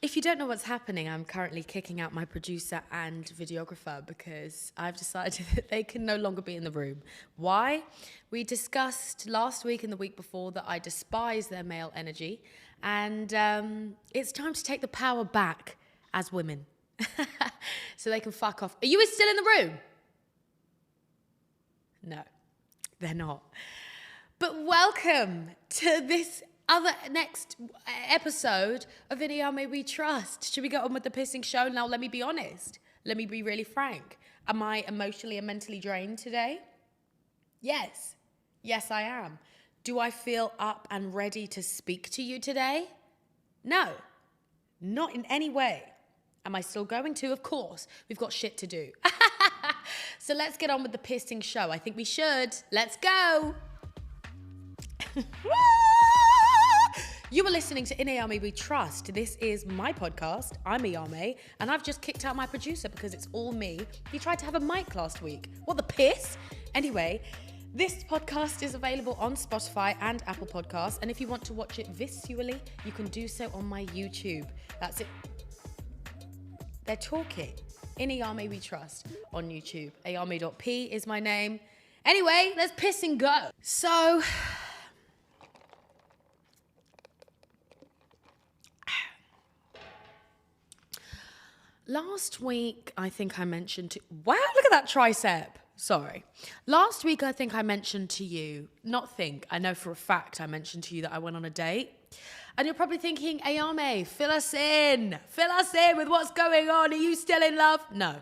If you don't know what's happening, I'm currently kicking out my producer and videographer because I've decided that they can no longer be in the room. Why? We discussed last week and the week before that I despise their male energy, and it's time to take the power back as women. So they can fuck off. Are you still in the room? No, they're not. But welcome to this next episode of Ayame.P Trust. Should we get on with the pissing show? Now, let me be honest. Let me be really frank. Am I emotionally and mentally drained today? Yes. Yes, I am. Do I feel up and ready to speak to you today? No. Not in any way. Am I still going to? Of course. We've got shit to do. So let's get on with the pissing show. I think we should. Let's go. You are listening to Ayame.P Trust. This is my podcast. I'm Ayame, and I've just kicked out my producer because it's all me. He tried to have a mic last week. What the piss? Anyway, this podcast is available on Spotify and Apple Podcasts, and if you want to watch it visually, you can do so on my YouTube. That's it. They're talking. Ayame.P Trust on YouTube. Ayame.P is my name. Anyway, let's piss and go. So, last week, I think I mentioned to... Wow, look at that tricep. Sorry. Last week, I think I mentioned to you... I know for a fact I mentioned to you that I went on a date. And you're probably thinking, Ayame, fill us in. Fill us in with what's going on. Are you still in love? No.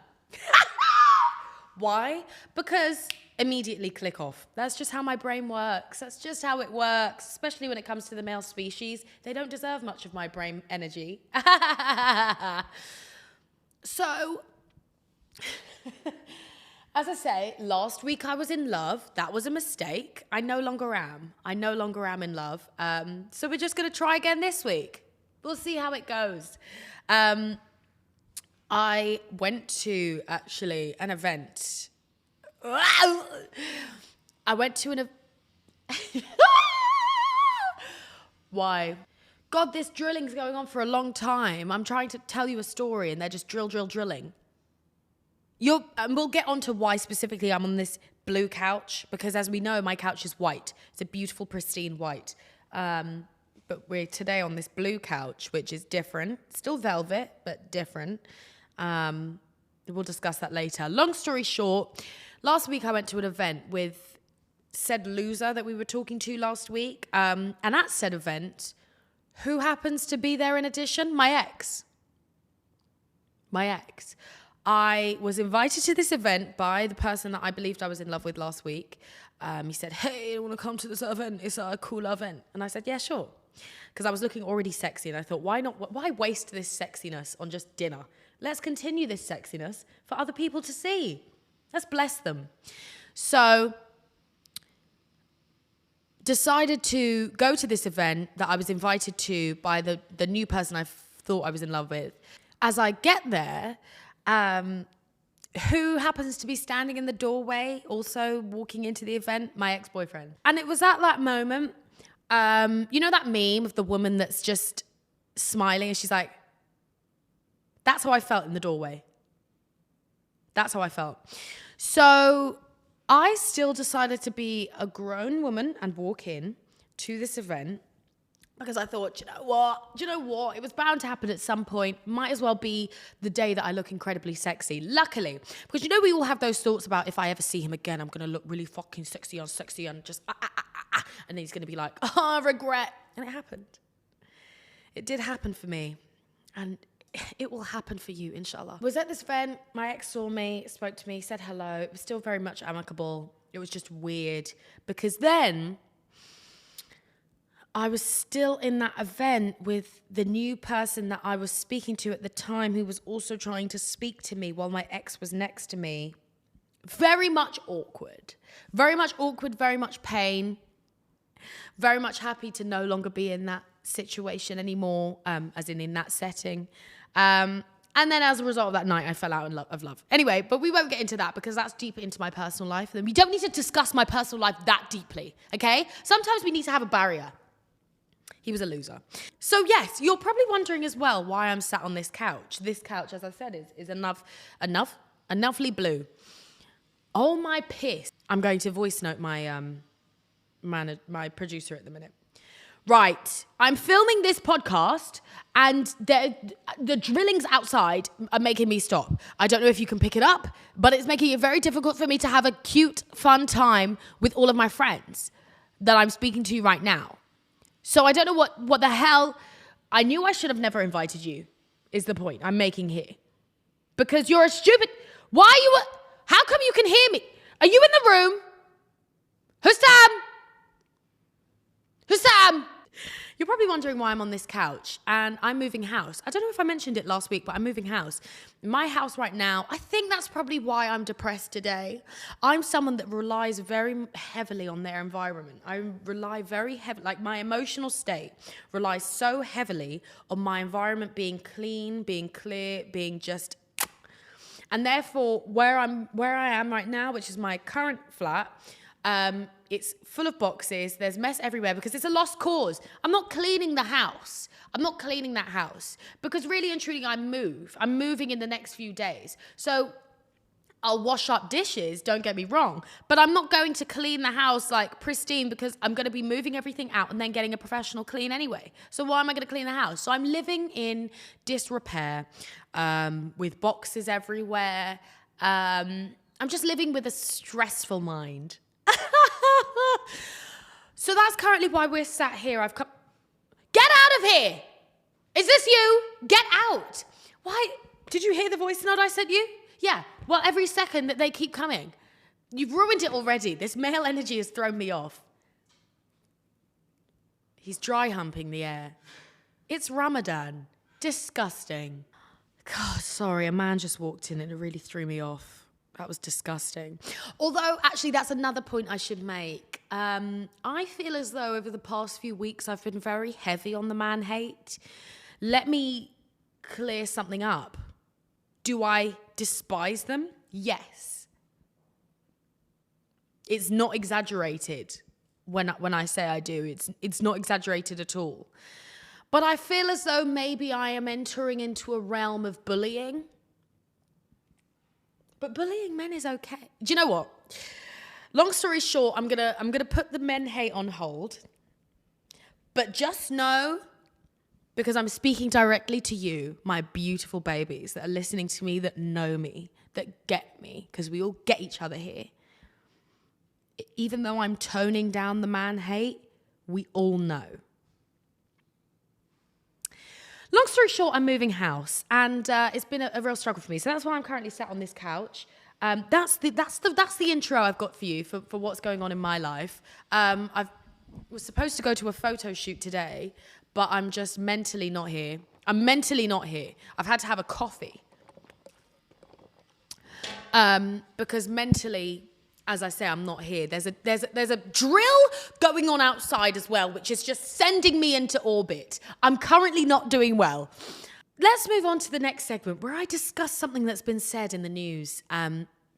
Why? Because immediately click off. That's just how my brain works. That's just how it works, especially when it comes to the male species. They don't deserve much of my brain energy. So, as I say, last week I was in love. That was a mistake. I no longer am. In love. So we're just going to try again this week. We'll see how it goes. I went to, actually, an event. I went to an event. Why? God, this drilling's going on for a long time. I'm trying to tell you a story and they're just drilling. And we'll get on to why specifically I'm on this blue couch, because as we know, my couch is white. It's a beautiful, pristine white. But we're today on this blue couch, which is different. Still velvet, but different. We'll discuss that later. Long story short, last week I went to an event with said loser that we were talking to last week. And at said event, who happens to be there in addition? My ex. I was invited to this event by the person that I believed I was in love with last week. He said, hey, I want to come to this event. It's a cool event. And I said, yeah, sure. Because I was looking already sexy. And I thought, why waste this sexiness on just dinner? Let's continue this sexiness for other people to see. Let's bless them. So, decided to go to this event that I was invited to by the new person I thought I was in love with. As I get there... who happens to be standing in the doorway, also walking into the event? My ex-boyfriend. And it was at that moment, you know that meme of the woman that's just smiling and she's like, that's how I felt in the doorway. That's how I felt. So I still decided to be a grown woman and walk in to this event. Because I thought, do you know what? It was bound to happen at some point. Might as well be the day that I look incredibly sexy. Luckily, because you know we all have those thoughts about if I ever see him again, I'm going to look really fucking sexy and just, and then he's going to be like, regret. And it happened. It did happen for me. And it will happen for you, inshallah. I was at this event. My ex saw me, spoke to me, said hello. It was still very much amicable. It was just weird. Because then... I was still in that event with the new person that I was speaking to at the time who was also trying to speak to me while my ex was next to me. Very much awkward. Very much pain. Very much happy to no longer be in that situation anymore, as in that setting. And then as a result of that night, I fell out of love. Anyway, but we won't get into that because that's deeper into my personal life. And we don't need to discuss my personal life that deeply, okay? Sometimes we need to have a barrier. He was a loser. So yes, you're probably wondering as well why I'm sat on this couch. This couch, as I said, is enoughly blue. Oh my piss. I'm going to voice note my my producer at the minute. Right, I'm filming this podcast and the drillings outside are making me stop. I don't know if you can pick it up, but it's making it very difficult for me to have a cute, fun time with all of my friends that I'm speaking to right now. So I don't know what the hell. I knew I should have never invited you, is the point I'm making here. Because you're a stupid... Why are you... How come you can hear me? Are you in the room? Hussam? Hussam? You're probably wondering why I'm on this couch and I'm moving house. I don't know if I mentioned it last week, but I'm moving house. My house right now, I think that's probably why I'm depressed today. I'm someone that relies very heavily on their environment. I rely very heavily, like my emotional state relies so heavily on my environment being clean, being clear, being just... And therefore, where I am right now, which is my current flat, it's full of boxes. There's mess everywhere because it's a lost cause. I'm not cleaning the house. I'm not cleaning that house because really and truly I'm moving in the next few days. So I'll wash up dishes, don't get me wrong, but I'm not going to clean the house like pristine because I'm going to be moving everything out and then getting a professional clean anyway. So why am I going to clean the house? So I'm living in disrepair with boxes everywhere. I'm just living with a stressful mind. So that's currently why we're sat here. I've come... Get out of here! Is this you? Get out! Why? Did you hear the voice note I sent you? Yeah. Well, every second that they keep coming. You've ruined it already. This male energy has thrown me off. He's dry humping the air. It's Ramadan. Disgusting. God, sorry, a man just walked in and it really threw me off. That was disgusting. Although, actually, that's another point I should make. I feel as though over the past few weeks, I've been very heavy on the man hate. Let me clear something up. Do I despise them? Yes. It's not exaggerated when I say I do. It's not exaggerated at all. But I feel as though maybe I am entering into a realm of bullying. But bullying men is okay. Do you know what? Long story short, I'm gonna put the men hate on hold. But just know, because I'm speaking directly to you, my beautiful babies that are listening to me, that know me, that get me, because we all get each other here. Even though I'm toning down the man hate, we all know. Long story short, I'm moving house, and it's been a real struggle for me. So that's why I'm currently sat on this couch. That's the intro I've got for you for what's going on in my life. I was supposed to go to a photo shoot today, but I'm just mentally not here. I'm mentally not here. I've had to have a coffee because mentally, as I say, I'm not here. There's a drill going on outside as well, which is just sending me into orbit. I'm currently not doing well. Let's move on to the next segment where I discuss something that's been said in the news.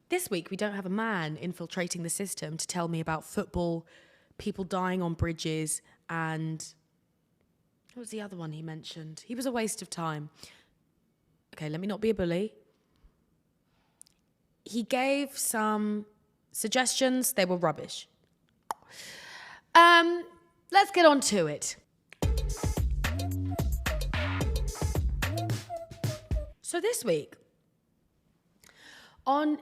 This week, we don't have a man infiltrating the system to tell me about football, people dying on bridges, and what was the other one he mentioned? He was a waste of time. Okay, let me not be a bully. He gave some suggestions, they were rubbish. Let's get on to it. So this week, on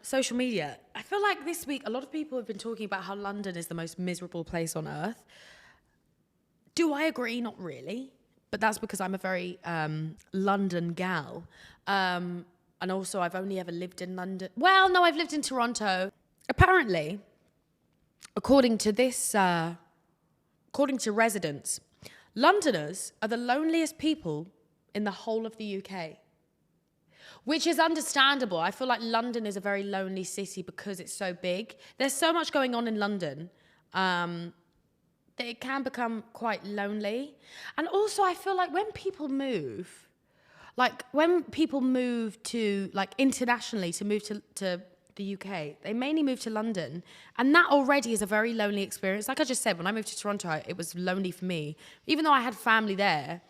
social media, I feel like this week a lot of people have been talking about how London is the most miserable place on earth. Do I agree? Not really. But that's because I'm a very London gal. And also, I've only ever lived in London. Well, no, I've lived in Toronto. Apparently, according to residents, Londoners are the loneliest people in the whole of the UK. Which is understandable. I feel like London is a very lonely city because it's so big. There's so much going on in London that it can become quite lonely. And also, I feel like when people move to, like, internationally, to move to the UK, they mainly move to London. And that already is a very lonely experience. Like I just said, when I moved to Toronto, it was lonely for me. Even though I had family there,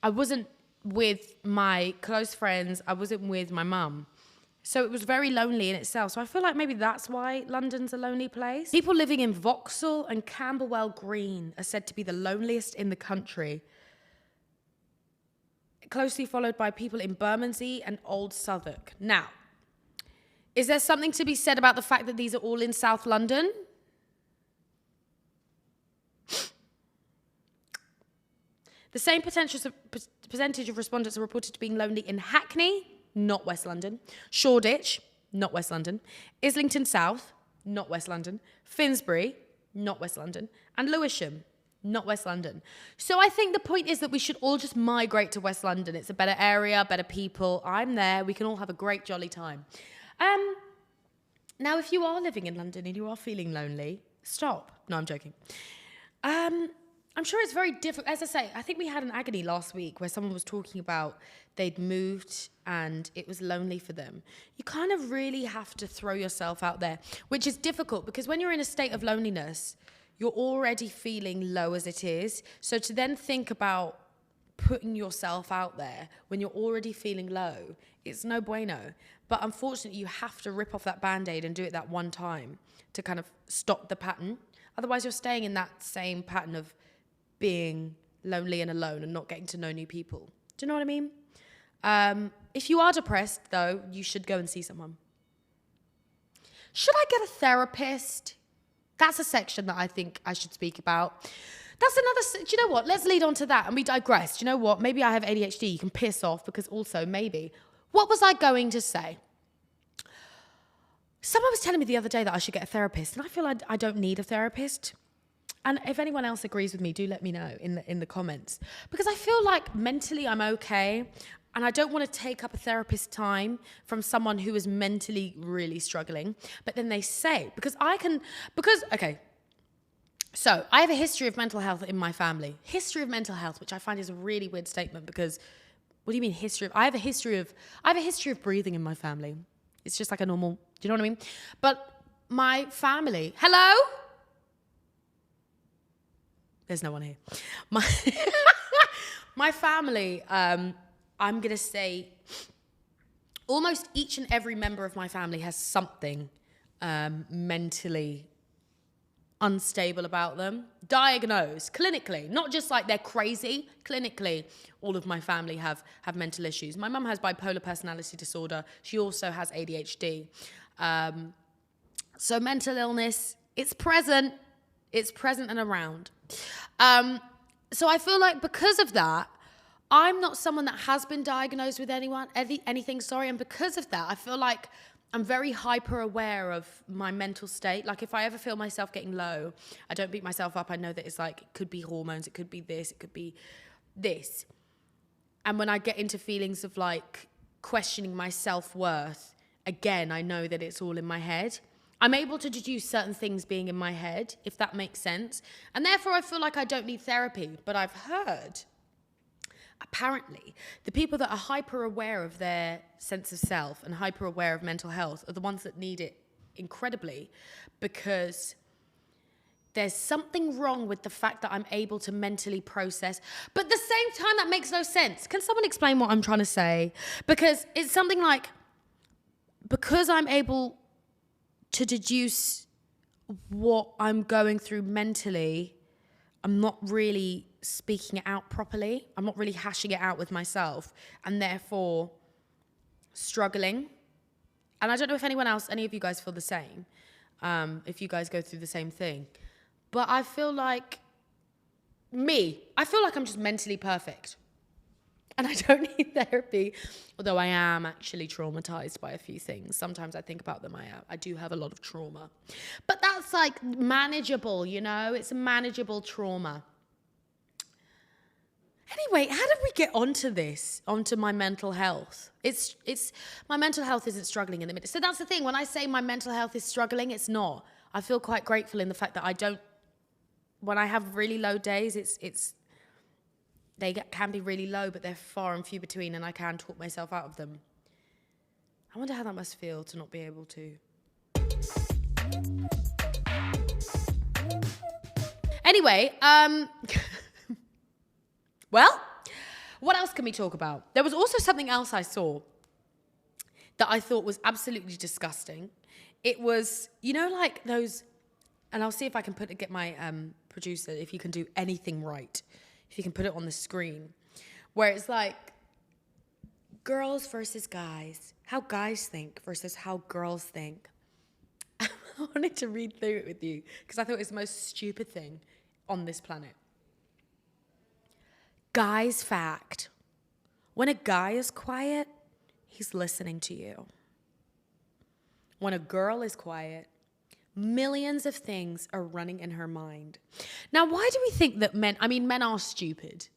I wasn't with my close friends. I wasn't with my mum. So it was very lonely in itself. So I feel like maybe that's why London's a lonely place. People living in Vauxhall and Camberwell Green are said to be the loneliest in the country, closely followed by people in Bermondsey and Old Southwark. Now, is there something to be said about the fact that these are all in South London? The same percentage of respondents are reported to being lonely in Hackney, not West London, Shoreditch, not West London, Islington South, not West London, Finsbury, not West London, and Lewisham, not West London. So I think the point is that we should all just migrate to West London. It's a better area, better people. I'm there. We can all have a great jolly time. Now, if you are living in London and you are feeling lonely, stop. No, I'm joking. I'm sure it's very difficult. As I say, I think we had an Agony last week where someone was talking about they'd moved and it was lonely for them. You kind of really have to throw yourself out there, which is difficult because when you're in a state of loneliness, you're already feeling low as it is. So to then think about putting yourself out there when you're already feeling low, it's no bueno. But unfortunately, you have to rip off that Band-Aid and do it that one time to kind of stop the pattern. Otherwise, you're staying in that same pattern of being lonely and alone and not getting to know new people. Do you know what I mean? If you are depressed, though, you should go and see someone. Should I get a therapist? That's a section that I think I should speak about. That's another... Do you know what? Let's lead on to that and we digress. Do you know what? Maybe I have ADHD. You can piss off because also maybe... What was I going to say? Someone was telling me the other day that I should get a therapist and I feel I don't need a therapist. And if anyone else agrees with me, do let me know in the comments. Because I feel like mentally I'm okay. And I don't want to take up a therapist's time from someone who is mentally really struggling. But then they say, okay. So I have a history of mental health in my family. History of mental health, which I find is a really weird statement because, what do you mean history of? I have a history of breathing in my family. It's just like a normal, do you know what I mean? But my family, hello? There's no one here. My family, I'm going to say almost each and every member of my family has something mentally unstable about them. Diagnosed clinically, not just like they're crazy. Clinically, all of my family have mental issues. My mum has bipolar personality disorder. She also has ADHD. So mental illness, it's present. It's present and around. So I feel like because of that, I'm not someone that has been diagnosed with anything, and because of that, I feel like I'm very hyper aware of my mental state. Like if I ever feel myself getting low, I don't beat myself up. I know that it's like, it could be hormones, it could be this, it could be this. And when I get into feelings of like questioning my self-worth, again, I know that it's all in my head. I'm able to deduce certain things being in my head, if that makes sense. And therefore, I feel like I don't need therapy. But I've heard, apparently, the people that are hyper aware of their sense of self and hyper aware of mental health are the ones that need it incredibly, because there's something wrong with the fact that I'm able to mentally process. But at the same time, that makes no sense. Can someone explain what I'm trying to say? Because it's something like, because I'm able to deduce what I'm going through mentally, I'm not really speaking it out properly. I'm not really hashing it out with myself, and therefore struggling. And I don't know if any of you guys feel the same, if you guys go through the same thing. But I feel like I'm just mentally perfect. And I don't need therapy, although I am actually traumatized by a few things. Sometimes I think about them, I do have a lot of trauma. But that's like manageable, you know? It's a manageable trauma. Anyway, how did we get onto my mental health? My mental health isn't struggling in the minute. So that's the thing, when I say my mental health is struggling, it's not. I feel quite grateful in the fact that when I have really low days, they can be really low, but they're far and few between, and I can talk myself out of them. I wonder how that must feel to not be able to. Anyway, well, what else can we talk about? There was also something else I saw that I thought was absolutely disgusting. It was, you know, like those, and I'll see if I can get my producer, if you can do anything right, if you can put it on the screen, where it's like girls versus guys, how guys think versus how girls think. I wanted to read through it with you because I thought it was the most stupid thing on this planet. Guy's fact. When a guy is quiet, he's listening to you. When a girl is quiet, millions of things are running in her mind. Now, why do we think that men are stupid.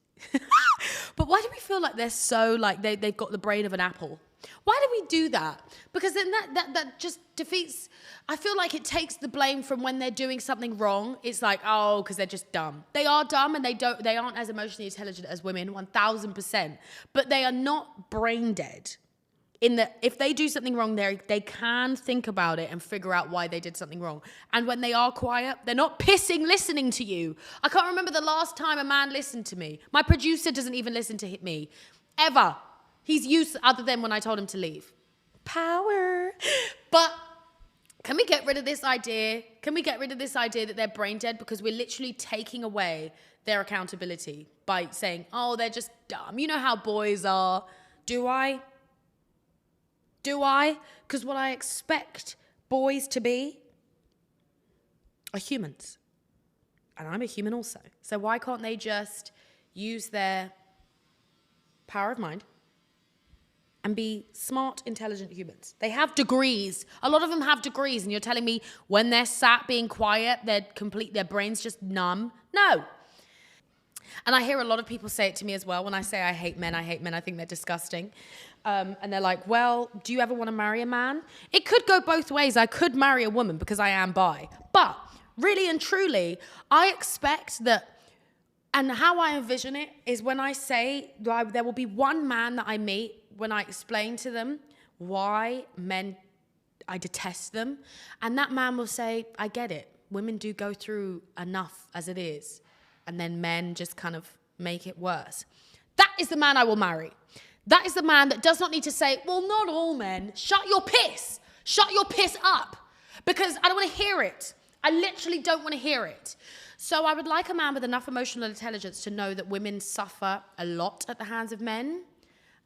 But why do we feel like they're so, like, they've got the brain of an apple? Why do we do that? Because then that just defeats, I feel like it takes the blame from when they're doing something wrong. It's like, oh, because they're just dumb. They are dumb and they aren't as emotionally intelligent as women, 1000%. But they are not brain dead. In that, if they do something wrong, they can think about it and figure out why they did something wrong. And when they are quiet, they're not pissing listening to you. I can't remember the last time a man listened to me. My producer doesn't even listen to me. Ever. He's used, other than when I told him to leave. Power. But can we get rid of this idea? Can we get rid of this idea that they're brain dead? Because we're literally taking away their accountability by saying, oh, they're just dumb. You know how boys are. Do I? Because what I expect boys to be are humans. And I'm a human also. So why can't they just use their power of mind and be smart, intelligent humans? They have degrees. A lot of them have degrees. And you're telling me when they're sat being quiet, their brain's just numb? No. And I hear a lot of people say it to me as well. When I say I hate men, I think they're disgusting. And they're like, well, do you ever want to marry a man? It could go both ways. I could marry a woman because I am bi. But really and truly, I expect that, and how I envision it is when I say there will be one man that I meet when I explain to them why men, I detest them. And that man will say, I get it. Women do go through enough as it is. And then men just kind of make it worse. That is the man I will marry. That is the man that does not need to say, well, not all men. Shut your piss. Shut your piss up. Because I don't want to hear it. I literally don't want to hear it. So I would like a man with enough emotional intelligence to know that women suffer a lot at the hands of men,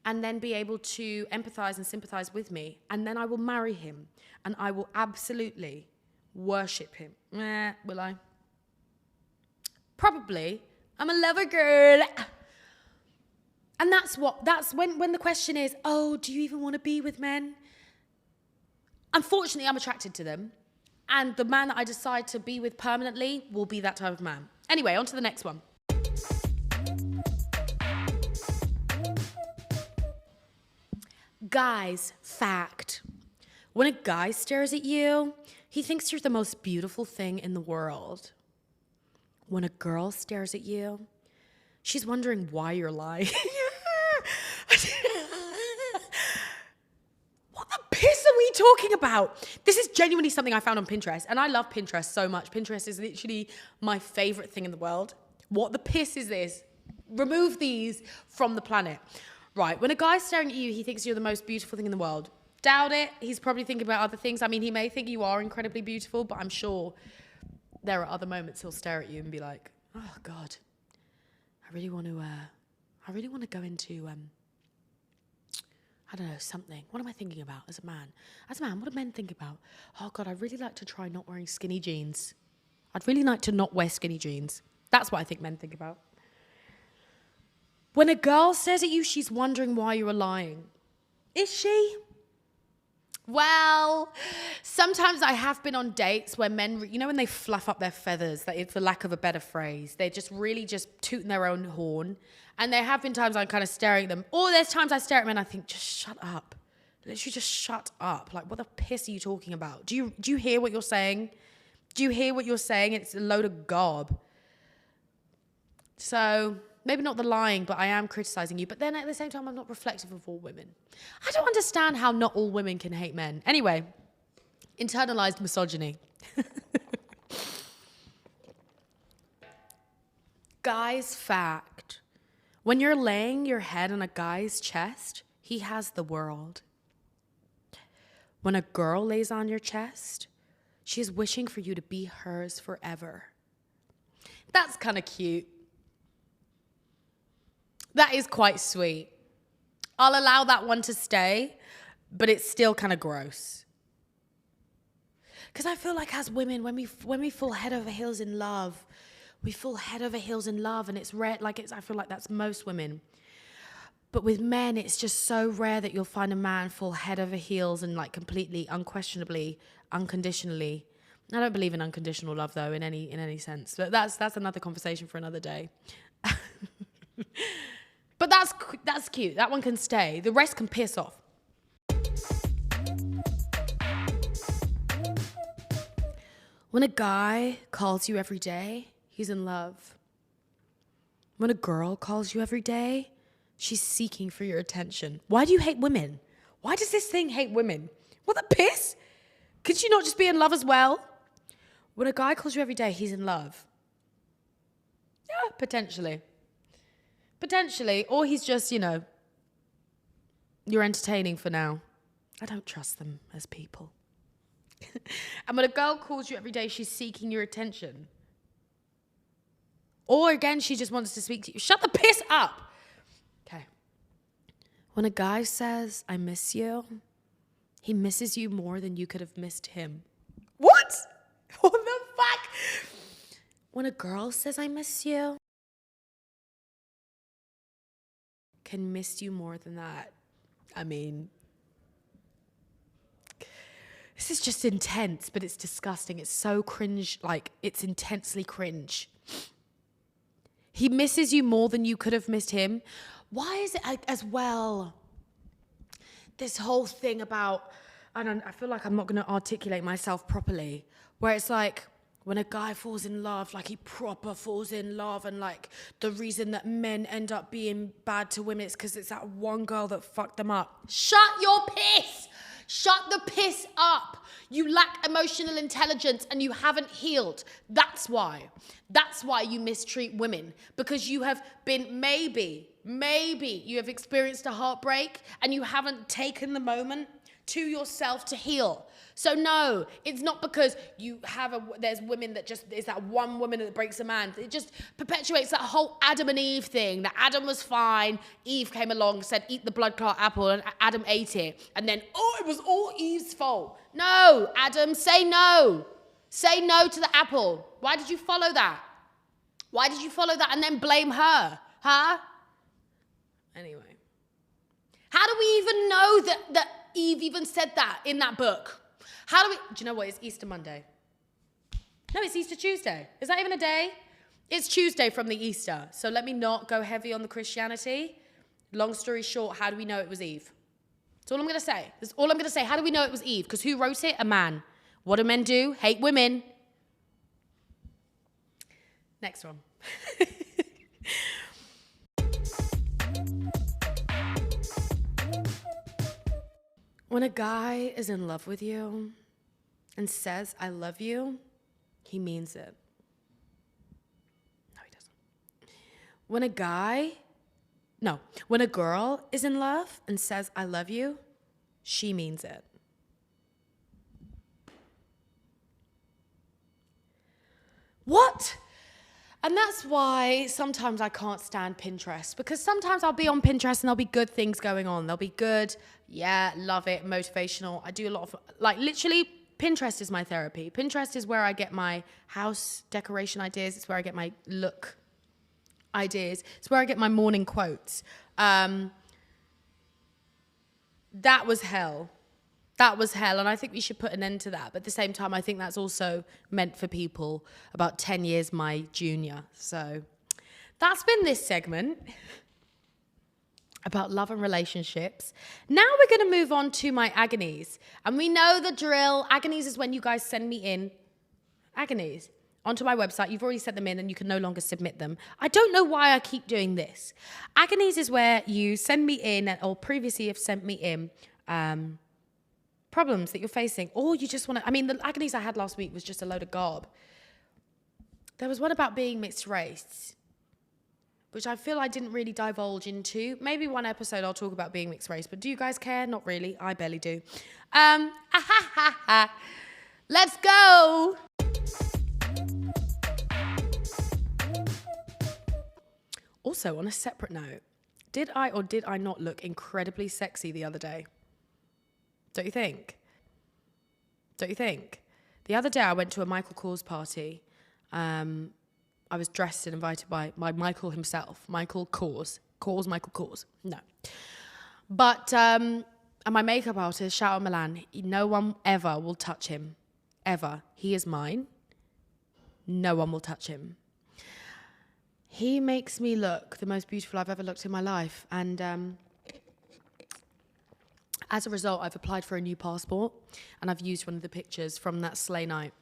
and then be able to empathize and sympathize with me. And then I will marry him. And I will absolutely worship him. Will I? Probably. I'm a lover girl. And that's when the question is, oh, do you even want to be with men? Unfortunately, I'm attracted to them. And the man that I decide to be with permanently will be that type of man. Anyway, on to the next one. Guys, fact. When a guy stares at you, he thinks you're the most beautiful thing in the world. When a girl stares at you, she's wondering why you're lying. What the piss are we talking about? This is genuinely something I found on Pinterest, and I love Pinterest so much. Pinterest is literally my favorite thing in the world. What the piss is this? Remove these from the planet. Right, when a guy's staring at you, he thinks you're the most beautiful thing in the world. Doubt it. He's probably thinking about other things. I mean, he may think you are incredibly beautiful, but I'm sure there are other moments he'll stare at you and be like, oh God, I really want to go into, I don't know, something. What am I thinking about as a man? As a man, what do men think about? Oh God, I'd really like to try not wearing skinny jeans. I'd really like to not wear skinny jeans. That's what I think men think about. When a girl stares at you, she's wondering why you're lying. Is she? Well, sometimes I have been on dates where men, you know, when they fluff up their feathers, for lack of a better phrase, they're just really just tooting their own horn. And there have been times I'm kind of staring at them. Or there's times I stare at men and I think, just shut up. Literally just shut up. Like, what the piss are you talking about? Do you hear what you're saying? Do you hear what you're saying? It's a load of gob. So maybe not the lying, but I am criticizing you. But then at the same time, I'm not reflective of all women. I don't understand how not all women can hate men. Anyway, internalized misogyny. Guy's fact. When you're laying your head on a guy's chest, he has the world. When a girl lays on your chest, she is wishing for you to be hers forever. That's kind of cute. That is quite sweet. I'll allow that one to stay, but it's still kind of gross. Because I feel like as women, when we fall head over heels in love, we fall head over heels in love, and it's rare. I feel like that's most women. But with men, it's just so rare that you'll find a man fall head over heels and like completely, unquestionably, unconditionally. I don't believe in unconditional love though, in any sense. But that's another conversation for another day. But that's cute. That one can stay. The rest can piss off. When a guy calls you every day, he's in love. When a girl calls you every day, she's seeking for your attention. Why do you hate women? Why does this thing hate women? What the piss? Could she not just be in love as well? When a guy calls you every day, he's in love. Yeah, potentially. Potentially. Or he's just, you're entertaining for now. I don't trust them as people. And when a girl calls you every day, she's seeking your attention. Or again, she just wants to speak to you. Shut the piss up. Okay. When a guy says, I miss you, he misses you more than you could have missed him. What? What the fuck? When a girl says, I miss you, can miss you more than that. I mean, this is just intense, but it's disgusting. It's so cringe, like it's intensely cringe. He misses you more than you could have missed him. Why is it as well, this whole thing about, I feel like I'm not going to articulate myself properly, where it's like, when a guy falls in love, like he proper falls in love, and like the reason that men end up being bad to women is because it's that one girl that fucked them up. Shut your piss! Shut the piss up! You lack emotional intelligence and you haven't healed. That's why. That's why you mistreat women. Because you have been, maybe you have experienced a heartbreak and you haven't taken the moment to yourself to heal. So no, it's not because there's women that just, it's that one woman that breaks a man. It just perpetuates that whole Adam and Eve thing, that Adam was fine, Eve came along, said, eat the blood clot apple, and Adam ate it. And then, it was all Eve's fault. No, Adam, say no. Say no to the apple. Why did you follow that? Why did you follow that and then blame her? Huh? Anyway. How do we even know that Eve even said that in that book? Do you know what? It's Easter Monday. No, it's Easter Tuesday. Is that even a day? It's Tuesday from the Easter. So let me not go heavy on the Christianity. Long story short, how do we know it was Eve? That's all I'm going to say. That's all I'm going to say. How do we know it was Eve? Because who wrote it? A man. What do men do? Hate women. Next one. When a guy is in love with you and says, I love you, he means it. No, he doesn't. When a girl is in love and says, I love you, she means it. What? And that's why sometimes I can't stand Pinterest, because sometimes I'll be on Pinterest and there'll be good things going on. They'll be good, yeah, love it, motivational. I do a lot of, literally, Pinterest is my therapy. Pinterest is where I get my house decoration ideas. It's where I get my look ideas. It's where I get my morning quotes. That was hell. That was hell, and I think we should put an end to that. But at the same time, I think that's also meant for people about 10 years my junior. So that's been this segment about love and relationships. Now we're going to move on to my agonies. And we know the drill. Agonies is when you guys send me in agonies. onto my website. You've already sent them in and you can no longer submit them. I don't know why I keep doing this. Agonies is where you send me in, or previously have sent me in, problems that you're facing, or you just want to, I mean, the agonies I had last week was just a load of garb. There was one about being mixed race, which I feel I didn't really divulge into. Maybe one episode I'll talk about being mixed race, but do you guys care? Not really. I barely do. Let's go. Also, on a separate note, did I or did I not look incredibly sexy the other day? Don't you think? Don't you think? The other day I went to a Michael Kors party. I was dressed and invited by Michael himself. Michael Kors. Michael Kors. No. But, and my makeup artist, shout out Milan, no one ever will touch him. Ever. He is mine. No one will touch him. He makes me look the most beautiful I've ever looked in my life. And as a result, I've applied for a new passport and I've used one of the pictures from that sleigh night.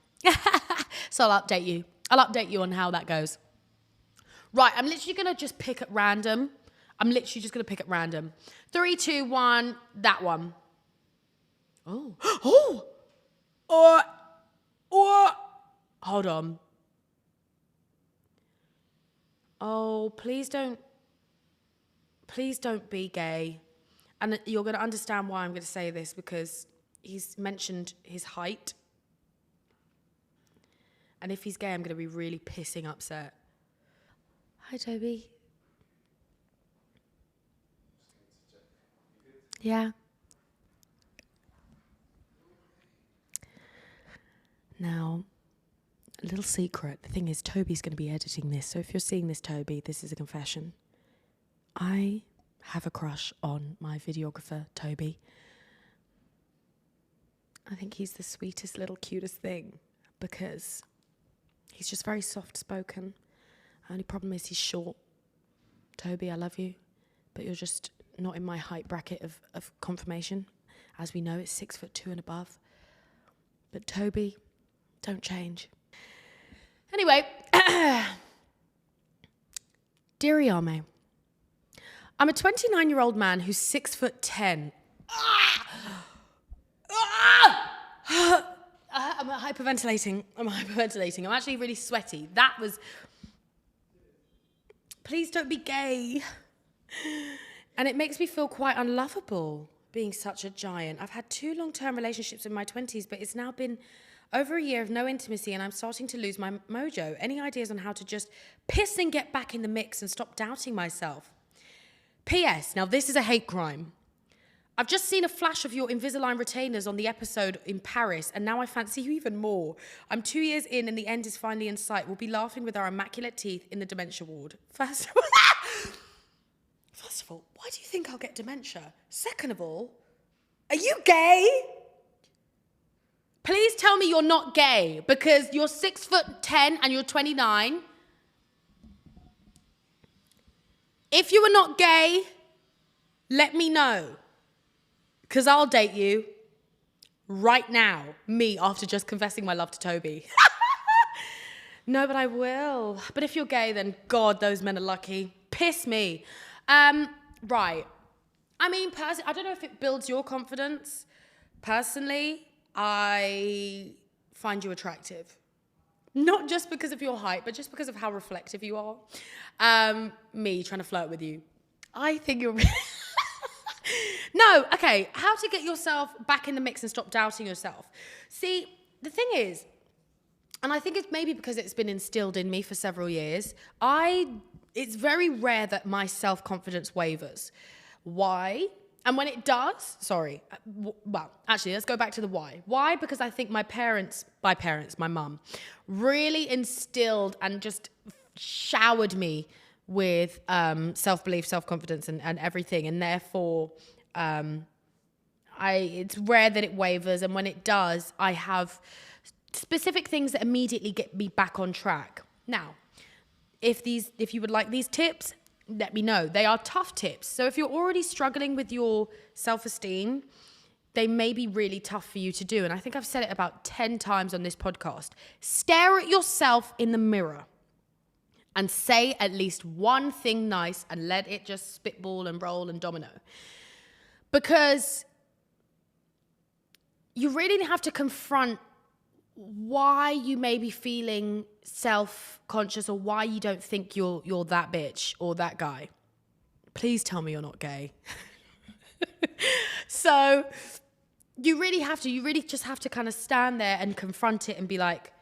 So I'll update you. I'll update you on how that goes. Right, I'm literally going to just pick at random. 3, 2, 1, that one. Oh. Hold on. Oh, please don't be gay. And you're going to understand why I'm going to say this, because he's mentioned his height. And if he's gay, I'm going to be really pissing upset. Hi, Toby. Yeah. Now, a little secret. The thing is, Toby's going to be editing this. So if you're seeing this, Toby, this is a confession. I have a crush on my videographer, Toby. I think he's the sweetest little cutest thing because he's just very soft-spoken. Only problem is he's short. Toby, I love you, but you're just not in my height bracket of confirmation. As we know, it's 6'2" and above. But Toby, don't change. Anyway, dear Ayame, I'm a 29-year-old man who's 6'10". I'm hyperventilating. I'm actually really sweaty. That was... Please don't be gay. And it makes me feel quite unlovable being such a giant. I've had 2 long-term relationships in my 20s, but it's now been over a year of no intimacy and I'm starting to lose my mojo. Any ideas on how to just piss and get back in the mix and stop doubting myself? P.S. Now this is a hate crime. I've just seen a flash of your Invisalign retainers on the episode in Paris, and now I fancy you even more. I'm 2 years in, and the end is finally in sight. We'll be laughing with our immaculate teeth in the dementia ward. First of all, why do you think I'll get dementia? Second of all, are you gay? Please tell me you're not gay, because you're 6'10" and you're 29. If you are not gay, let me know. Because I'll date you right now. Me, after just confessing my love to Toby. No, but I will. But if you're gay, then God, those men are lucky. Piss me. Right. I mean, I don't know if it builds your confidence. Personally, I find you attractive. Not just because of your height, but just because of how reflective you are. Me trying to flirt with you. I think you're... No, okay, how to get yourself back in the mix and stop doubting yourself. See, the thing is, and I think it's maybe because it's been instilled in me for several years, it's very rare that my self-confidence wavers. Why? And when it does, well, actually, let's go back to the why. Why? Because I think my mum, really instilled and just showered me with self-belief, self-confidence and everything. And therefore, it's rare that it wavers. And when it does, I have specific things that immediately get me back on track. Now, if you would like these tips, let me know. They are tough tips. So if you're already struggling with your self-esteem, they may be really tough for you to do. And I think I've said it about 10 times on this podcast. Stare at yourself in the mirror and say at least one thing nice and let it just spitball and roll and domino. Because you really have to confront why you may be feeling self-conscious or why you don't think you're that bitch or that guy. Please tell me you're not gay. So you really just have to kind of stand there and confront it and be like,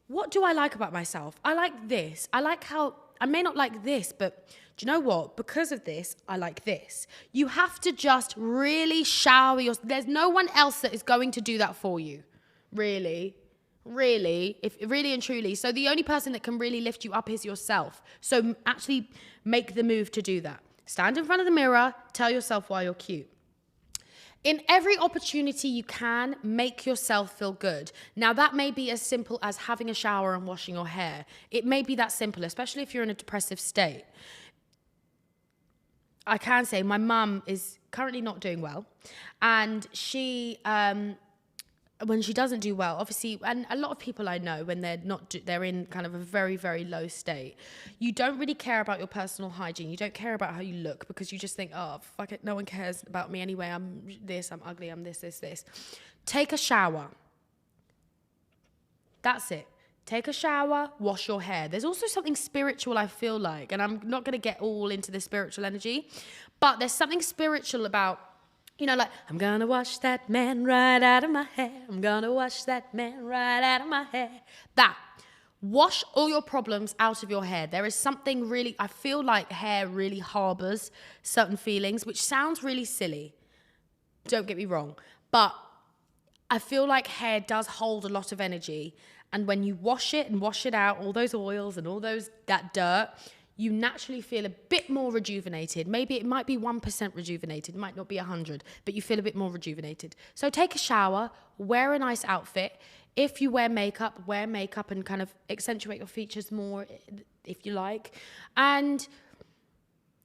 what do I like about myself? I like this. I like how, I may not like this, but do you know what? Because of this, I like this. You have to just really shower there's no one else that is going to do that for you. Really, really and truly. So the only person that can really lift you up is yourself. So actually make the move to do that. Stand in front of the mirror, tell yourself why you're cute. In every opportunity you can, make yourself feel good. Now, that may be as simple as having a shower and washing your hair. It may be that simple, especially if you're in a depressive state. I can say my mum is currently not doing well. And she, when she doesn't do well, obviously, and a lot of people I know, when they're in kind of a very, very low state, you don't really care about your personal hygiene. You don't care about how you look because you just think, oh, fuck it, no one cares about me anyway. I'm this, I'm ugly, I'm this. Take a shower. That's it. Take a shower, wash your hair. There's also something spiritual, I feel like, and I'm not going to get all into the spiritual energy, but there's something spiritual about, you know, like, I'm gonna wash that man right out of my hair. I'm gonna wash that man right out of my hair. That. Wash all your problems out of your hair. There is something really, I feel like hair really harbors certain feelings, which sounds really silly. Don't get me wrong. But I feel like hair does hold a lot of energy. And when you wash it and wash it out, all those oils and that dirt, you naturally feel a bit more rejuvenated. Maybe it might be 1% rejuvenated. It might not be 100, but you feel a bit more rejuvenated. So take a shower, wear a nice outfit. If you wear makeup and kind of accentuate your features more if you like. And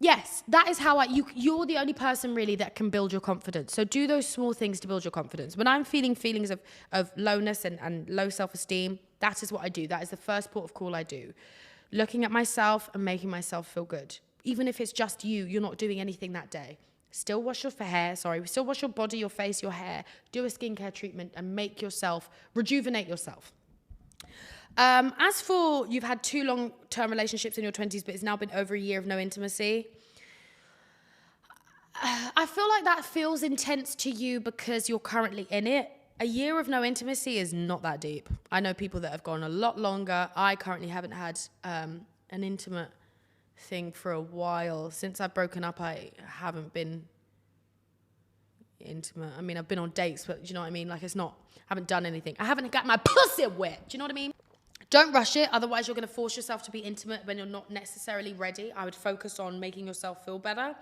yes, that is how you're the only person really that can build your confidence. So do those small things to build your confidence. When I'm feeling feelings of lowness and low self-esteem, that is what I do. That is the first port of call I do. Looking at myself and making myself feel good. Even if it's just you're not doing anything that day. Still wash your hair, still wash your body, your face, your hair. Do a skincare treatment and rejuvenate yourself. As for you've had 2 long-term relationships in your 20s, but it's now been over a year of no intimacy. I feel like that feels intense to you because you're currently in it. A year of no intimacy is not that deep. I know people that have gone a lot longer. I currently haven't had an intimate thing for a while. Since I've broken up, I haven't been intimate. I mean, I've been on dates, but do you know what I mean? Like, I haven't done anything. I haven't got my pussy wet. Do you know what I mean? Don't rush it. Otherwise, you're going to force yourself to be intimate when you're not necessarily ready. I would focus on making yourself feel better.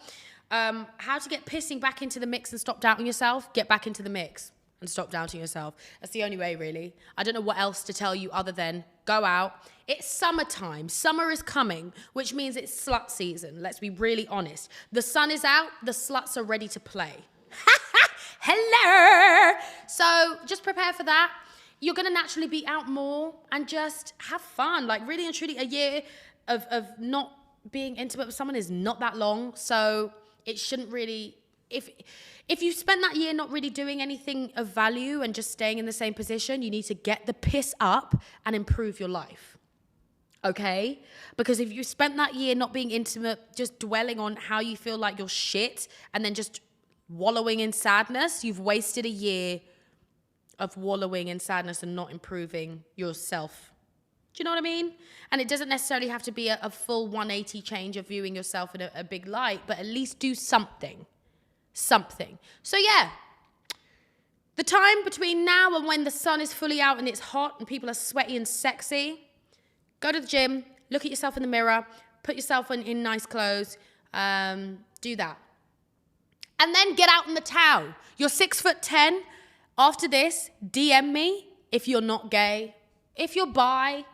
How to get pissing back into the mix and stop doubting yourself? Get back into the mix. And stop doubting yourself. That's the only way, really. I don't know what else to tell you other than go out. It's summertime. Summer is coming, which means it's slut season. Let's be really honest. The sun is out. The sluts are ready to play. Hello. So just prepare for that. You're going to naturally be out more and just have fun. Like, really and truly, a year of not being intimate with someone is not that long. So it shouldn't really... If you spent that year not really doing anything of value and just staying in the same position, you need to get the piss up and improve your life. Okay? Because if you spent that year not being intimate, just dwelling on how you feel like you're shit and then just wallowing in sadness, you've wasted a year of wallowing in sadness and not improving yourself. Do you know what I mean? And it doesn't necessarily have to be a full 180 change of viewing yourself in a big light, but at least do something. So yeah, the time between now and when the sun is fully out and it's hot and people are sweaty and sexy, go to the gym, look at yourself in the mirror, put yourself in nice clothes, do that. And then get out in the town. You're 6'10". After this, DM me if you're not gay, if you're bi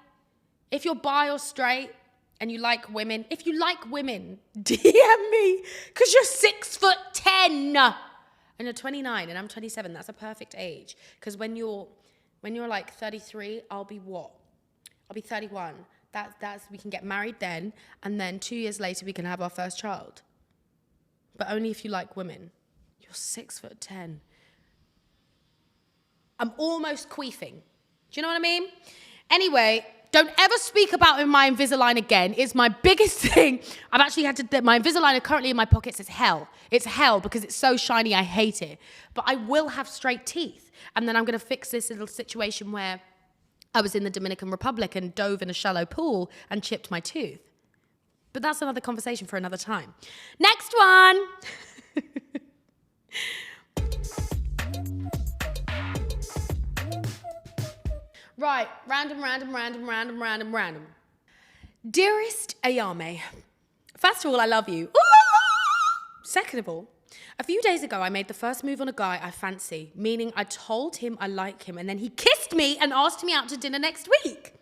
or straight, and you like women. If you like women, DM me, because you're 6'10", and in a 29 and I'm 27, that's a perfect age. Because when you're like 33, I'll be what? I'll be 31. That's we can get married then, and then 2 years later we can have our first child. But only if you like women. You're 6'10". I'm almost queefing. Do you know what I mean? Anyway, don't ever speak about my Invisalign again. It's my biggest thing. I've actually had to, my Invisalign are currently in my pockets. It's hell. It's hell because it's so shiny. I hate it. But I will have straight teeth. And then I'm going to fix this little situation where I was in the Dominican Republic and dove in a shallow pool and chipped my tooth. But that's another conversation for another time. Next one. Right, random. Dearest Ayame, first of all, I love you. Second of all, a few days ago, I made the first move on a guy I fancy, meaning I told him I like him, and then he kissed me and asked me out to dinner next week.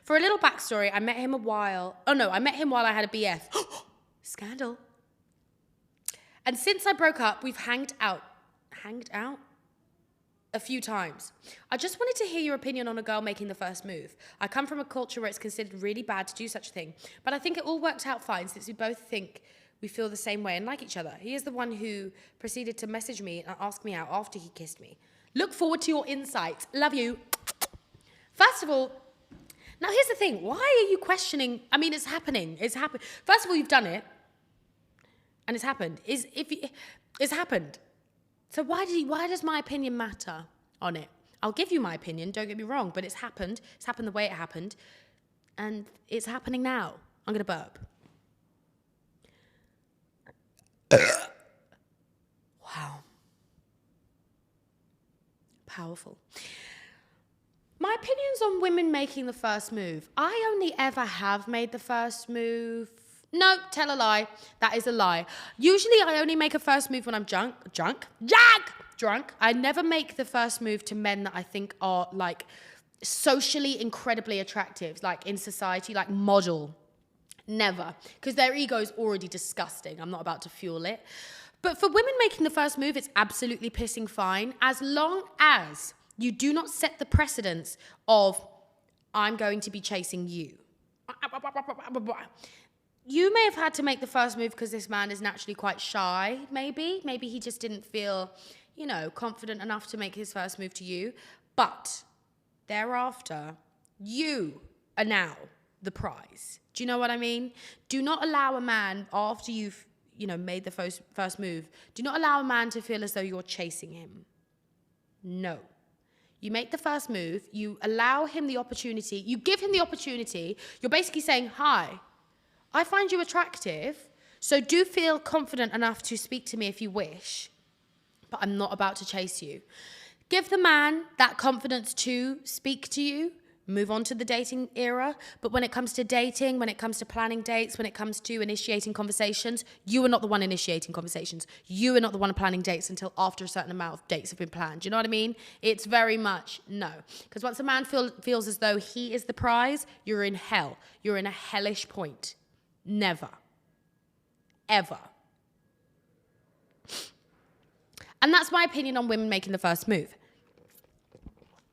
For a little backstory, I met him while I had a BF. Scandal. And since I broke up, we've hanged out a few times. I just wanted to hear your opinion on a girl making the first move. I come from a culture where it's considered really bad to do such a thing, but I think it all worked out fine since we both think we feel the same way and like each other. He is the one who proceeded to message me and ask me out after he kissed me. Look forward to your insights. Love you. First of all, now here's the thing. Why are you questioning? I mean, it's happening. It's happened. First of all, you've done it, and it's happened. It's happened. So why does my opinion matter on it? I'll give you my opinion, don't get me wrong, but it's happened. It's happened the way it happened. And it's happening now. I'm going to burp. Wow. Powerful. My opinions on women making the first move. I only ever have made the first move. No, tell a lie. That is a lie. Usually I only make a first move when I'm drunk. I never make the first move to men that I think are like socially incredibly attractive, like in society, like model. Never. Because their ego is already disgusting. I'm not about to fuel it. But for women making the first move, it's absolutely pissing fine. As long as you do not set the precedence of, I'm going to be chasing you. You may have had to make the first move because this man is naturally quite shy, maybe. Maybe he just didn't feel, confident enough to make his first move to you. But thereafter, you are now the prize. Do you know what I mean? Do not allow a man, after you've, made the first move, do not allow a man to feel as though you're chasing him. No. You make the first move, you allow him the opportunity, you give him the opportunity, you're basically saying, hi, I find you attractive, so do feel confident enough to speak to me if you wish, but I'm not about to chase you. Give the man that confidence to speak to you, move on to the dating era, but when it comes to dating, when it comes to planning dates, when it comes to initiating conversations, you are not the one initiating conversations. You are not the one planning dates until after a certain amount of dates have been planned. Do you know what I mean? It's very much no. Because once a man feels as though he is the prize, you're in hell. You're in a hellish point. Never. Ever. And that's my opinion on women making the first move.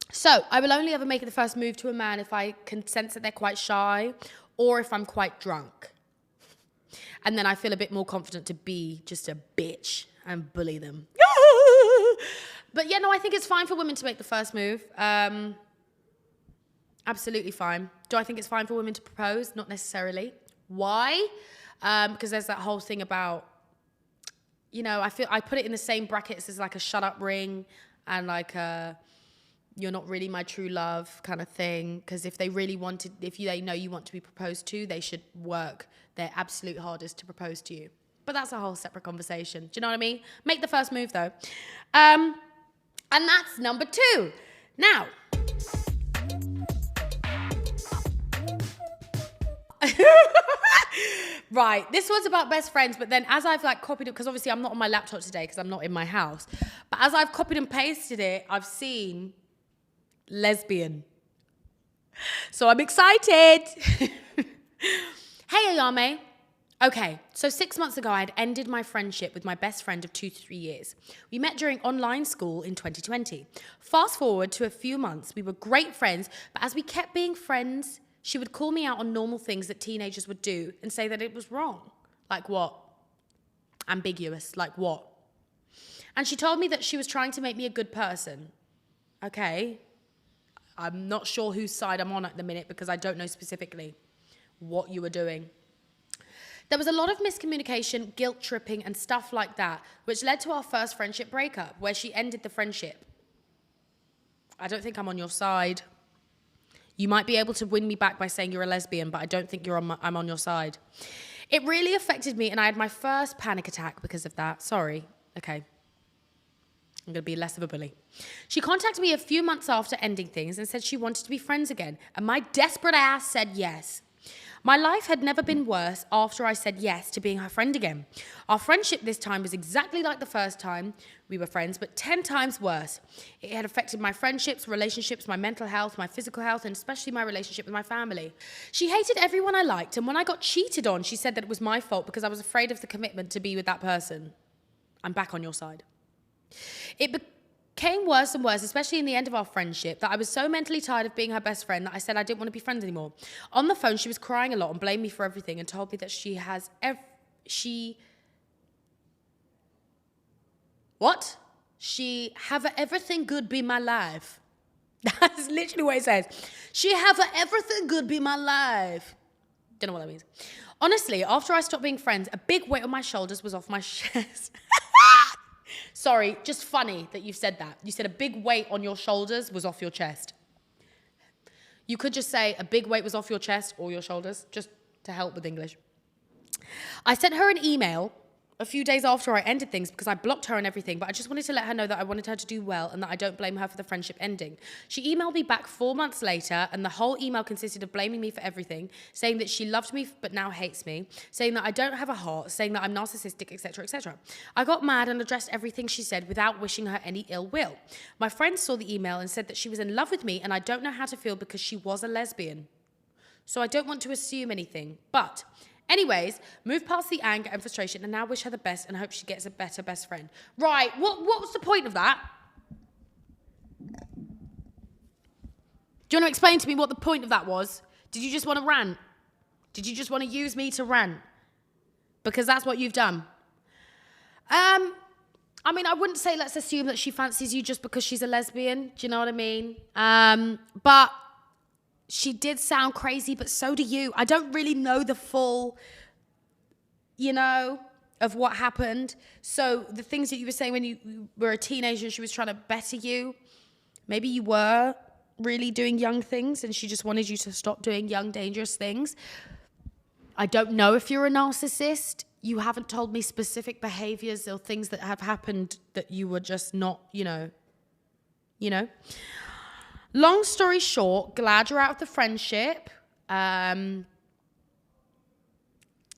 So I will only ever make the first move to a man if I can sense that they're quite shy or if I'm quite drunk. And then I feel a bit more confident to be just a bitch and bully them. But yeah, no, I think it's fine for women to make the first move. Absolutely fine. Do I think it's fine for women to propose? Not necessarily. Why? Because there's that whole thing about, I put it in the same brackets as like a shut up ring and like a you're not really my true love kind of thing. Because if they know you want to be proposed to, they should work their absolute hardest to propose to you. But that's a whole separate conversation. Do you know what I mean? Make the first move though. And that's number 2. Now, right, this was about best friends, but then as I've copied it, because obviously I'm not on my laptop today because I'm not in my house, but as I've copied and pasted it, I've seen lesbian. So I'm excited. Hey, Ayame. Okay, so 6 months ago, I had ended my friendship with my best friend of 2 to 3 years. We met during online school in 2020. Fast forward to a few months, we were great friends, but as we kept being friends, she would call me out on normal things that teenagers would do and say that it was wrong. Like what? Ambiguous, like what? And she told me that she was trying to make me a good person. Okay, I'm not sure whose side I'm on at the minute because I don't know specifically what you were doing. There was a lot of miscommunication, guilt tripping, and stuff like that, which led to our first friendship breakup, where she ended the friendship. I don't think I'm on your side. You might be able to win me back by saying you're a lesbian, but I don't think I'm on your side. It really affected me, and I had my first panic attack because of that. Sorry. Okay. I'm going to be less of a bully. She contacted me a few months after ending things and said she wanted to be friends again, and my desperate ass said yes. My life had never been worse after I said yes to being her friend again. Our friendship this time was exactly like the first time we were friends, but 10 times worse. It had affected my friendships, relationships, my mental health, my physical health, and especially my relationship with my family. She hated everyone I liked, and when I got cheated on, she said that it was my fault because I was afraid of the commitment to be with that person. I'm back on your side. It became worse and worse, especially in the end of our friendship, that I was so mentally tired of being her best friend that I said I didn't want to be friends anymore. On the phone, she was crying a lot and blamed me for everything and told me that she have everything good be my life. That's literally what it says. She have everything good be my life. Don't know what that means. Honestly, after I stopped being friends, a big weight on my shoulders was off my chest. Sorry, just funny that you've said that. You said a big weight on your shoulders was off your chest. You could just say a big weight was off your chest or your shoulders, just to help with English. I sent her an email a few days after I ended things because I blocked her and everything, but I just wanted to let her know that I wanted her to do well and that I don't blame her for the friendship ending. She emailed me back 4 months later, and the whole email consisted of blaming me for everything, saying that she loved me but now hates me, saying that I don't have a heart, saying that I'm narcissistic, etc., etc. I got mad and addressed everything she said without wishing her any ill will. My friend saw the email and said that she was in love with me and I don't know how to feel because she was a lesbian. So I don't want to assume anything, but anyways, move past the anger and frustration and now wish her the best and hope she gets a better best friend. Right, what was the point of that? Do you want to explain to me what the point of that was? Did you just want to rant? Did you just want to use me to rant? Because that's what you've done. I mean, I wouldn't say let's assume that she fancies you just because she's a lesbian. Do you know what I mean? But she did sound crazy, but so do you. I don't really know the full, of what happened. So the things that you were saying when you were a teenager and she was trying to better you, maybe you were really doing young things and she just wanted you to stop doing young, dangerous things. I don't know if you're a narcissist. You haven't told me specific behaviors or things that have happened that you were just not, Long story short, glad you're out of the friendship.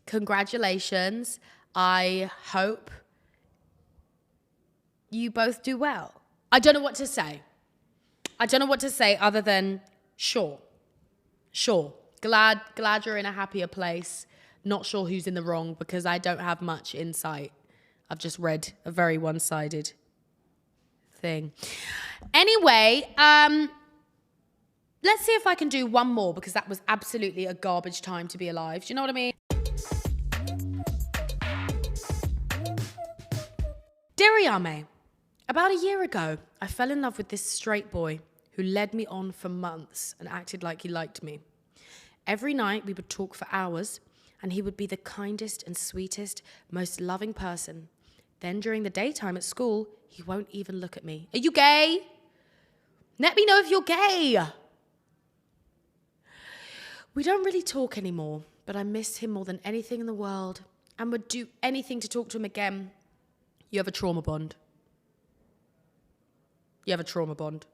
Congratulations. I hope you both do well. I don't know what to say. I don't know what to say other than sure. Glad you're in a happier place. Not sure who's in the wrong because I don't have much insight. I've just read a very one-sided thing. Anyway, let's see if I can do one more because that was absolutely a garbage time to be alive. Do you know what I mean? Dear Ayame, about a year ago, I fell in love with this straight boy who led me on for months and acted like he liked me. Every night we would talk for hours and he would be the kindest and sweetest, most loving person. Then during the daytime at school, he won't even look at me. Are you gay? Let me know if you're gay. We don't really talk anymore, but I miss him more than anything in the world and would do anything to talk to him again. You have a trauma bond. You have a trauma bond.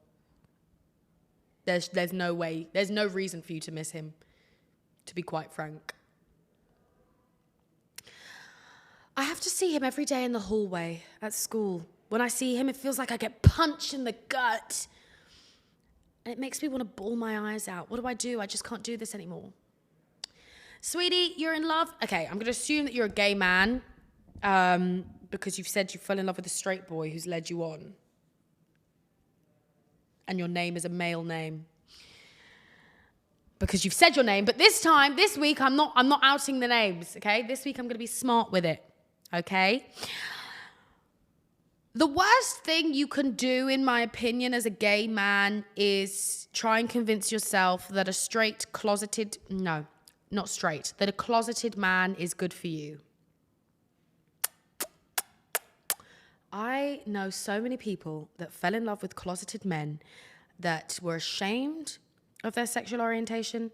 There's no way, there's no reason for you to miss him, to be quite frank. I have to see him every day in the hallway at school. When I see him, it feels like I get punched in the gut. And it makes me want to bawl my eyes out. What do? I just can't do this anymore. Sweetie, you're in love. Okay, I'm going to assume that you're a gay man because you've said you fell in love with a straight boy who's led you on. And your name is a male name. Because you've said your name, but this week, I'm not outing the names, okay? This week, I'm going to be smart with it, okay? The worst thing you can do, in my opinion, as a gay man is try and convince yourself that that a closeted man is good for you. I know so many people that fell in love with closeted men that were ashamed of their sexual orientation,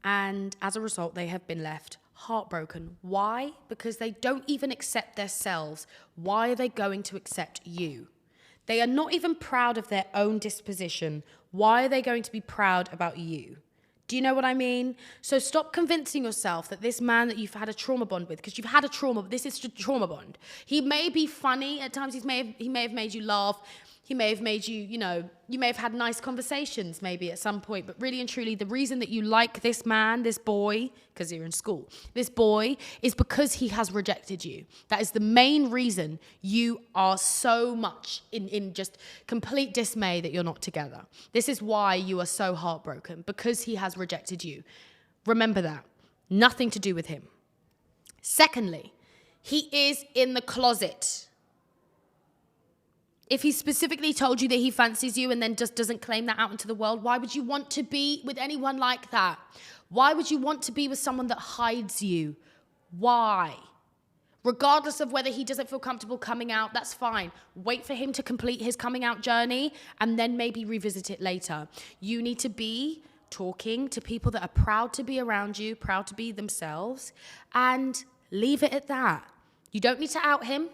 and as a result, they have been left heartbroken. Why? Because they don't even accept themselves. Why are they going to accept you? They are not even proud of their own disposition. Why are they going to be proud about you? Do you know what I mean? So stop convincing yourself that this man that you've had a trauma bond with, because you've had a trauma, this is a trauma bond. He may be funny at times. He may have made you laugh. He may have made you, you may have had nice conversations maybe at some point, but really and truly, the reason that you like this man, this boy, because you're in school, this boy is because he has rejected you. That is the main reason you are so much in just complete dismay that you're not together. This is why you are so heartbroken, because he has rejected you. Remember that. Nothing to do with him. Secondly, he is in the closet. If he specifically told you that he fancies you and then just doesn't claim that out into the world, why would you want to be with anyone like that? Why would you want to be with someone that hides you? Why? Regardless of whether he doesn't feel comfortable coming out, that's fine. Wait for him to complete his coming out journey and then maybe revisit it later. You need to be talking to people that are proud to be around you, proud to be themselves, and leave it at that. You don't need to out him.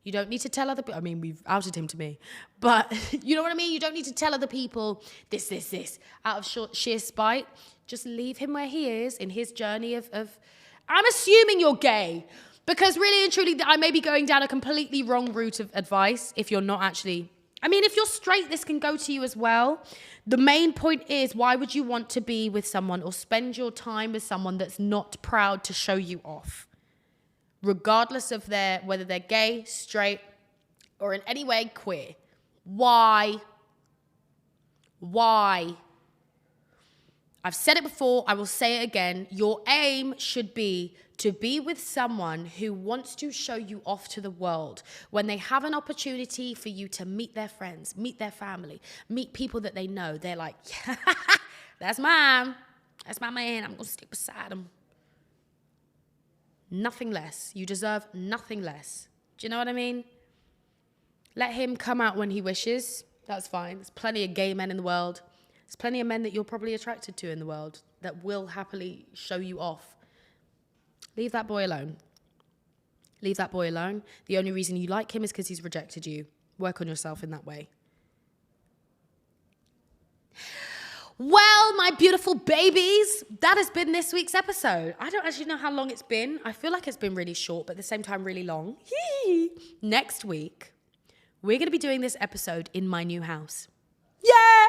You don't need to tell other people. I mean, we've outed him to me. But you know what I mean? You don't need to tell other people this, out of sheer spite. Just leave him where he is in his journey of I'm assuming you're gay. Because really and truly, I may be going down a completely wrong route of advice if you're not actually... I mean, if you're straight, this can go to you as well. The main point is, why would you want to be with someone or spend your time with someone that's not proud to show you off? Regardless of whether they're gay, straight, or in any way queer. Why? I've said it before, I will say it again. Your aim should be to be with someone who wants to show you off to the world. When they have an opportunity for you to meet their friends, meet their family, meet people that they know, they're like, yeah, that's mine. That's my man. I'm going to stick beside him. Nothing less. You deserve nothing less. Do you know what I mean? Let him come out when he wishes. That's fine. There's plenty of gay men in the world. There's plenty of men that you're probably attracted to in the world that will happily show you off. Leave that boy alone. Leave that boy alone. The only reason you like him is because he's rejected you. Work on yourself in that way. Well, my beautiful babies, that has been this week's episode. I don't actually know how long it's been. I feel like it's been really short, but at the same time, really long. Next week, we're going to be doing this episode in my new house. Yeah!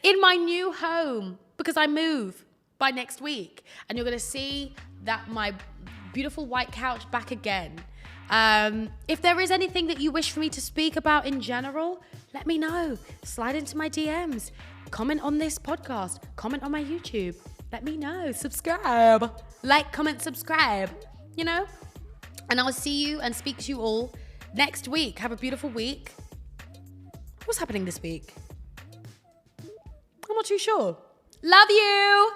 In my new home, because I move by next week. And you're going to see that my beautiful white couch back again. If there is anything that you wish for me to speak about in general, let me know. Slide into my DMs. Comment on this podcast. Comment on my YouTube. Let me know. Subscribe. Like, comment, subscribe. And I'll see you and speak to you all next week. Have a beautiful week. What's happening this week? I'm not too sure. Love you.